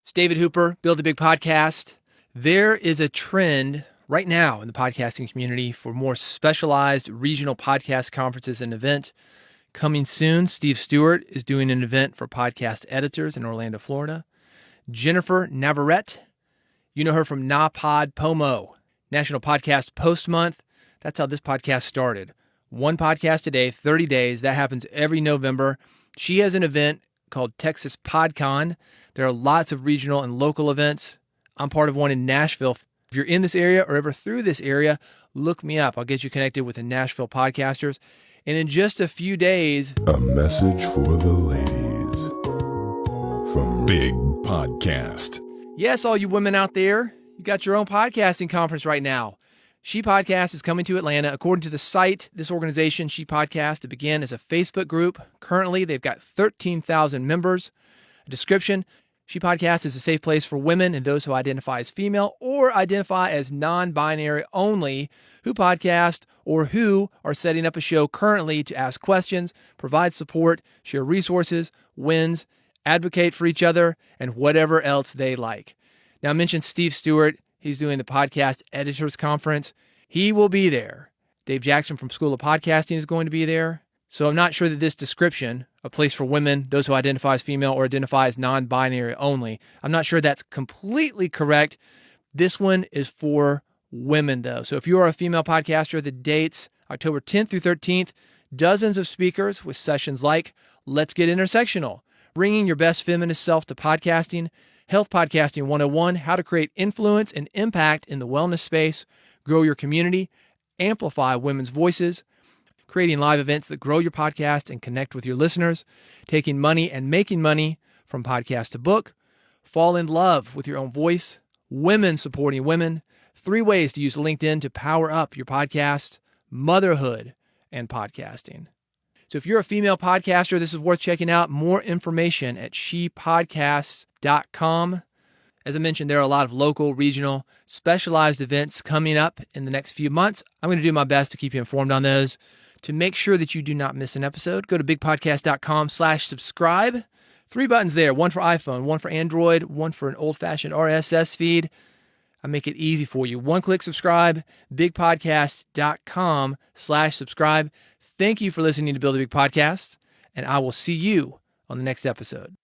It's David Hooper, Build a Big Podcast. There is a trend right now in the podcasting community for more specialized regional podcast conferences and events. Coming soon, Steve Stewart is doing an event for podcast editors in Orlando, Florida. Jennifer Navarrete, you know her from NaPod Pomo, National Podcast Post Month. That's how this podcast started. One podcast a day, 30 days. That happens every November. She has an event called Texas PodCon. There are lots of regional and local events. I'm part of one in Nashville. If you're in this area or ever through this area, look me up. I'll get you connected with the Nashville podcasters. And in just a few days, a message for the ladies from Big Podcast. Yes, all you women out there, you got your own podcasting conference right now. ShePodcasts is coming to Atlanta. According to the site, this organization, ShePodcasts, it began as a Facebook group. Currently, they've got 13,000 members. A description: ShePodcasts is a safe place for women and those who identify as female or identify as non-binary only who podcast or who are setting up a show currently to ask questions, provide support, share resources, wins, advocate for each other, and whatever else they like. Now, I mentioned Steve Stewart. He's doing the Podcast Editors Conference. He will be there. Dave Jackson from School of Podcasting is going to be there. So I'm not sure that this description, a place for women, those who identify as female or identify as non-binary only, I'm not sure that's completely correct. This one is for women, though. So if you are a female podcaster, the dates, October 10th through 13th, dozens of speakers with sessions like Let's Get Intersectional, Bringing Your Best Feminist Self to Podcasting, Health Podcasting 101, How to Create Influence and Impact in the Wellness Space, Grow Your Community, Amplify Women's Voices, Creating Live Events that Grow Your Podcast and Connect with Your Listeners, Taking Money and Making Money from Podcast to Book, Fall in Love with Your Own Voice, Women Supporting Women, 3 Ways to Use LinkedIn to Power Up Your Podcast, Motherhood, and Podcasting. So if you're a female podcaster, this is worth checking out. More information at ShePodcasts.com. As I mentioned, there are a lot of local, regional, specialized events coming up in the next few months. I'm going to do my best to keep you informed on those. To make sure that you do not miss an episode, go to bigpodcast.com/subscribe. 3 buttons there, one for iPhone, one for Android, one for an old-fashioned RSS feed. I make it easy for you. One-click subscribe, bigpodcast.com/subscribe. Thank you for listening to Build a Big Podcast, and I will see you on the next episode.